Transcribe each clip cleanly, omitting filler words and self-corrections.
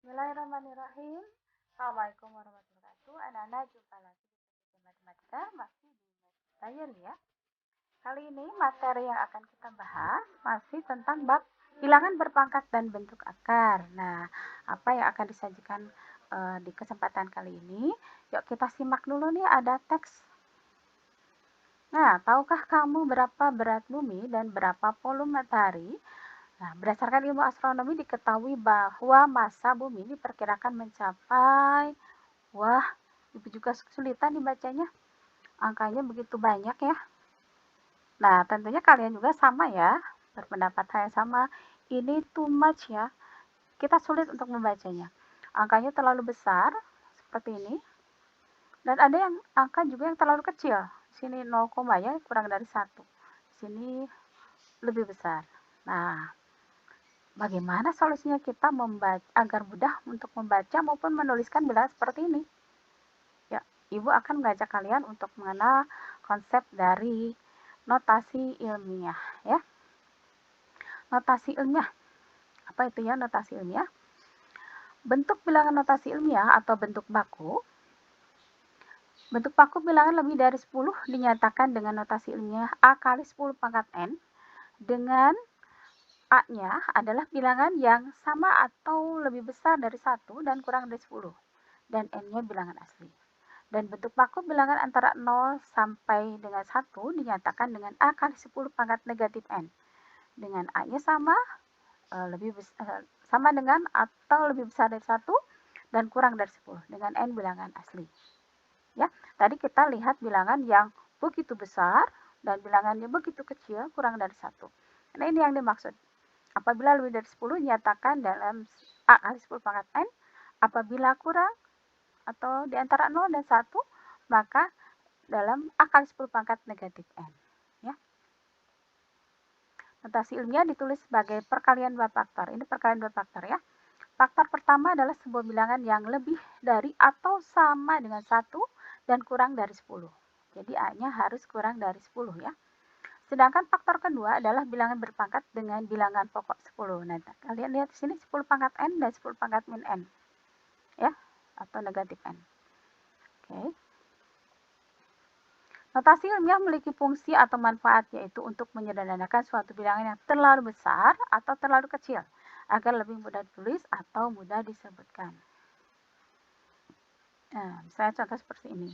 Bismillahirrahmanirrahim. Assalamualaikum warahmatullahi wabarakatuh. Anak-anak, jumpa lagi di matematika masih di Tayer ya. Kali ini materi yang akan kita bahas masih tentang bab bilangan berpangkat dan bentuk akar. Nah, apa yang akan disajikan di kesempatan kali ini? Yuk kita simak dulu nih, ada teks. Nah, tahukah kamu berapa berat bumi dan berapa volume matahari? Nah, berdasarkan ilmu astronomi diketahui bahwa massa bumi diperkirakan mencapai, wah, itu juga kesulitan dibacanya. Angkanya begitu banyak ya. Nah, tentunya kalian juga sama ya, berpendapat hal yang sama. Ini too much ya. Kita sulit untuk membacanya. Angkanya terlalu besar, seperti ini. Dan ada yang angka juga yang terlalu kecil. Sini 0, ya, kurang dari 1. Sini lebih besar. Nah, bagaimana solusinya kita membaca agar mudah untuk membaca maupun menuliskan bilangan seperti ini? Ya, Ibu akan mengajak kalian untuk mengenal konsep dari notasi ilmiah ya. Notasi ilmiah. Apa itu ya notasi ilmiah? Bentuk bilangan notasi ilmiah atau bentuk baku. Bentuk baku bilangan lebih dari 10 dinyatakan dengan notasi ilmiah A kali 10 pangkat N dengan A-nya adalah bilangan yang sama atau lebih besar dari 1 dan kurang dari 10. Dan N-nya bilangan asli. Dan bentuk baku bilangan antara 0 sampai dengan 1 dinyatakan dengan A kali 10 pangkat negatif N. Dengan A-nya sama, sama dengan atau lebih besar dari 1 dan kurang dari 10. Dengan N bilangan asli. Ya, tadi kita lihat bilangan yang begitu besar dan bilangannya begitu kecil, kurang dari 1. Nah, ini yang dimaksud. Apabila lebih dari 10 nyatakan dalam A kali 10 pangkat N. Apabila kurang atau di antara 0 dan 1, maka dalam A kali 10 pangkat negatif N. Ya. Notasi ilmiah ditulis sebagai perkalian dua faktor. Ini perkalian dua faktor ya. Faktor pertama adalah sebuah bilangan yang lebih dari atau sama dengan 1 dan kurang dari 10. Jadi A-nya harus kurang dari 10 ya. Sedangkan faktor kedua adalah bilangan berpangkat dengan bilangan pokok 10. Nah, kalian lihat di sini 10 pangkat N dan 10 pangkat min N. Ya, atau negatif N. Oke. Notasi ilmiah memiliki fungsi atau manfaat yaitu untuk menyederhanakan suatu bilangan yang terlalu besar atau terlalu kecil agar lebih mudah ditulis atau mudah disebutkan. Nah, misalnya contoh seperti ini.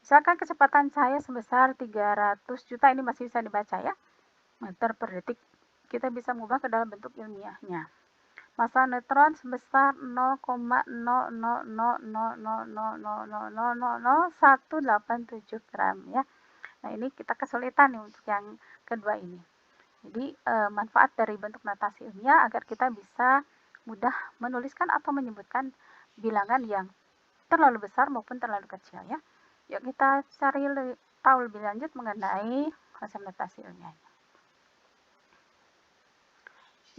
Misalkan kecepatan cahaya sebesar 300 juta, ini masih bisa dibaca ya, meter per detik. Kita bisa mengubah ke dalam bentuk ilmiahnya. Massa neutron sebesar 0,0000000000187 gram ya. Nah, ini kita kesulitan nih untuk yang kedua ini. Jadi, manfaat dari bentuk notasi ilmiah agar kita bisa mudah menuliskan atau menyebutkan bilangan yang terlalu besar maupun terlalu kecil ya. Yuk kita cari tahu lebih lanjut mengenai konsep notasi ilmiah.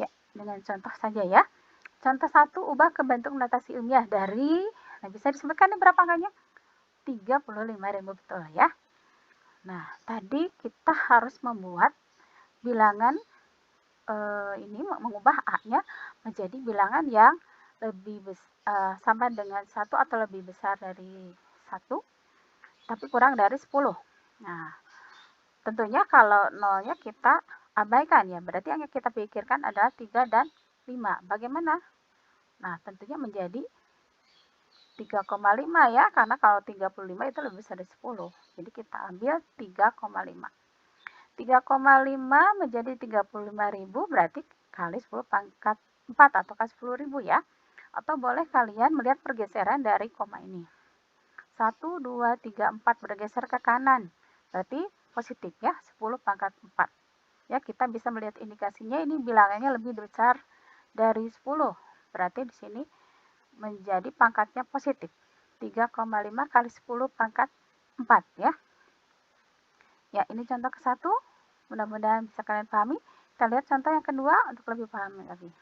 Ya, dengan contoh saja ya. Contoh 1, ubah ke bentuk notasi ilmiah dari, nah bisa disebutkan ini berapa angkanya? 35.000 betul ya. Nah, tadi kita harus membuat bilangan ini mengubah A-nya menjadi bilangan yang lebih sama dengan 1 atau lebih besar dari 1 tapi kurang dari 10. Nah, tentunya kalau nolnya kita abaikan ya, berarti yang kita pikirkan adalah 3 dan 5. Bagaimana? Nah, tentunya menjadi 3,5 ya, karena kalau 35 itu lebih besar dari 10. Jadi kita ambil 3,5. 3,5 menjadi 35.000 berarti kali 10 pangkat 4 atau kali 10.000 ya. Atau boleh kalian melihat pergeseran dari koma ini. 1, 2, 3, 4 bergeser ke kanan. Berarti positif ya, 10 pangkat 4. Ya, kita bisa melihat indikasinya ini bilangannya lebih besar dari 10. Berarti di sini menjadi pangkatnya positif. 3,5 kali 10 pangkat 4 ya. Ya, ini contoh ke-1. Mudah-mudahan bisa kalian pahami. Kita lihat contoh yang kedua untuk lebih paham lagi.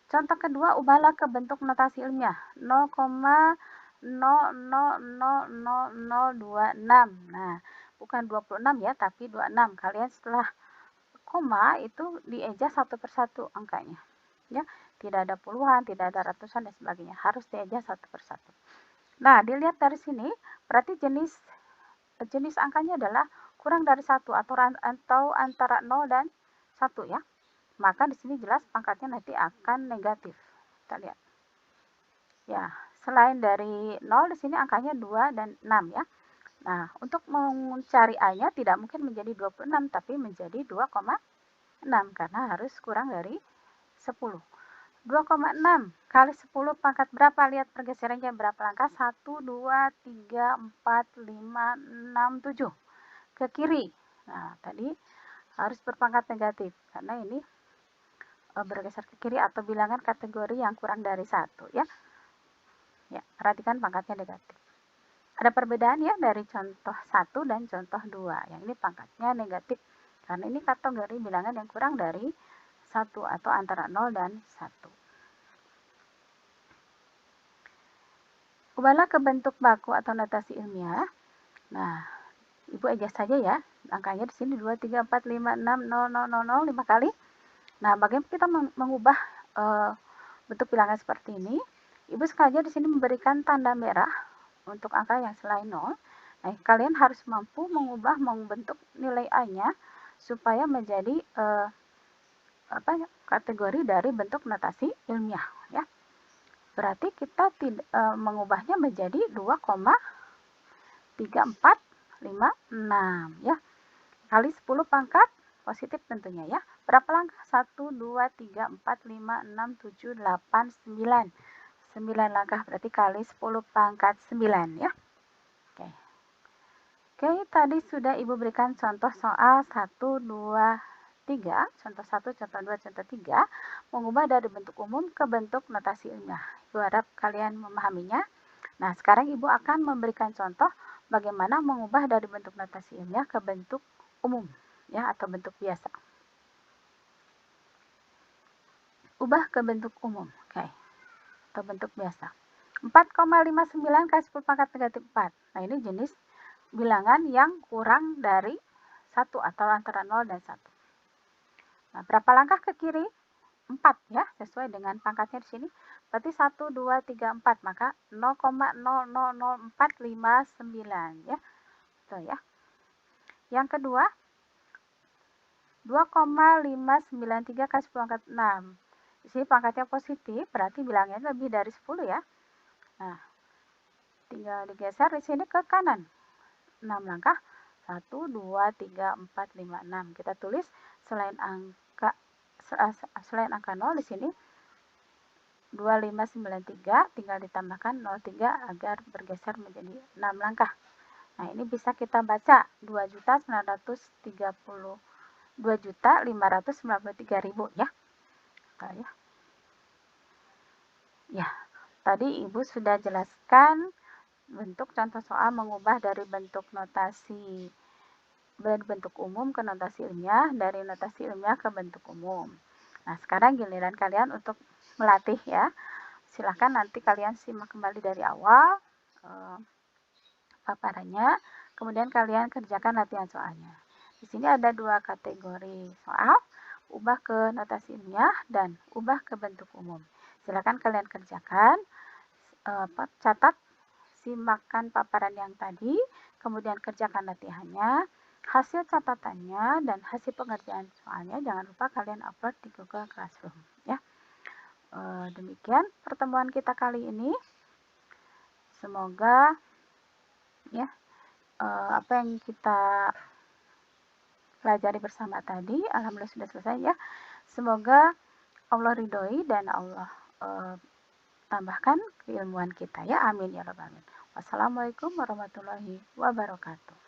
Contoh kedua, ubahlah ke bentuk notasi ilmiah. 0,000026. Nah, bukan 26 ya, tapi 26. Kalian setelah koma itu dieja satu persatu angkanya. Ya, Tidak ada puluhan, tidak ada ratusan, dan sebagainya. Harus dieja satu persatu. Nah, dilihat dari sini, berarti jenis angkanya adalah kurang dari 1 atau antara 0 dan 1 ya. Maka di sini jelas pangkatnya nanti akan negatif. Kita lihat. Ya, selain dari 0 di sini angkanya 2 dan 6 ya. Nah, untuk mencari A-nya tidak mungkin menjadi 26 tapi menjadi 2,6 karena harus kurang dari 10. 2,6 kali 10 pangkat berapa? Lihat pergeserannya berapa langkah? 1, 2, 3, 4, 5, 6, 7. Ke kiri. Nah, tadi harus berpangkat negatif karena ini bergeser ke kiri atau bilangan kategori yang kurang dari 1 ya. Ya, perhatikan pangkatnya negatif. Ada perbedaan ya dari contoh 1 dan contoh 2. Yang ini pangkatnya negatif karena ini kategori bilangan yang kurang dari 1 atau antara 0 dan 1. Ubahlah ke bentuk baku atau notasi ilmiah. Nah, Ibu eja saja ya. Angkanya di sini 2, 3, 4, 5, 6, 0, 0, 0, 0, 5 kali. Nah, bagaimana kita mengubah bentuk bilangan seperti ini? Ibu sengaja di sini memberikan tanda merah untuk angka yang selain 0. Nah, kalian harus mampu membentuk nilai A-nya supaya menjadi kategori dari bentuk notasi ilmiah ya. Berarti kita mengubahnya menjadi 2,3456 ya. Kali 10 pangkat positif tentunya ya. Berapa langkah? 1, 2, 3, 4, 5, 6, 7, 8, 9. 9 langkah berarti kali 10 pangkat 9 ya. Oke. Oke, tadi sudah Ibu berikan contoh soal 1, 2, 3. Contoh 1, contoh 2, contoh 3. Mengubah dari bentuk umum ke bentuk notasi ilmiah. Ibu harap kalian memahaminya. Nah, sekarang Ibu akan memberikan contoh bagaimana mengubah dari bentuk notasi ilmiah ke bentuk umum ya atau bentuk biasa. Ubah ke bentuk umum. Oke. Atau bentuk biasa. 4,59 kali 10 pangkat negatif 4. Nah, ini jenis bilangan yang kurang dari 1 atau antara 0 dan 1. Nah, berapa langkah ke kiri? 4 ya, sesuai dengan pangkatnya di sini. Berarti 1, 2, 3, 4. Maka 0,000459 ya. Betul ya. Yang kedua, 2,593 kali 10 pangkat 6. Di sini pangkatnya positif, berarti bilangnya lebih dari 10 ya. Nah, tinggal digeser di sini ke kanan. 6 langkah. 1, 2, 3, 4, 5, 6. Kita tulis selain angka 0 di sini 2593 tinggal ditambahkan 03 agar bergeser menjadi 6 langkah. Nah, ini bisa kita baca 2.593.000 ya. Ya. Ya, tadi Ibu sudah jelaskan bentuk contoh soal mengubah dari bentuk umum ke notasi ilmiah, dari notasi ilmiah ke bentuk umum. Nah, sekarang giliran kalian untuk melatih ya. Silahkan nanti kalian simak kembali dari awal paparannya, kemudian kalian kerjakan latihan soalnya. Di sini ada 2 kategori soal, ubah ke notasi ilmiah dan ubah ke bentuk umum. Silakan kalian kerjakan, catat, simakkan paparan yang tadi, kemudian kerjakan latihannya, hasil catatannya dan hasil pengerjaan soalnya jangan lupa kalian upload di Google Classroom ya. Demikian pertemuan kita kali ini. Semoga ya apa yang kita pelajari bersama tadi alhamdulillah sudah selesai ya. Semoga Allah ridhoi dan Allah tambahkan keilmuan kita ya. Amin ya rabbal alamin. Wassalamualaikum warahmatullahi wabarakatuh.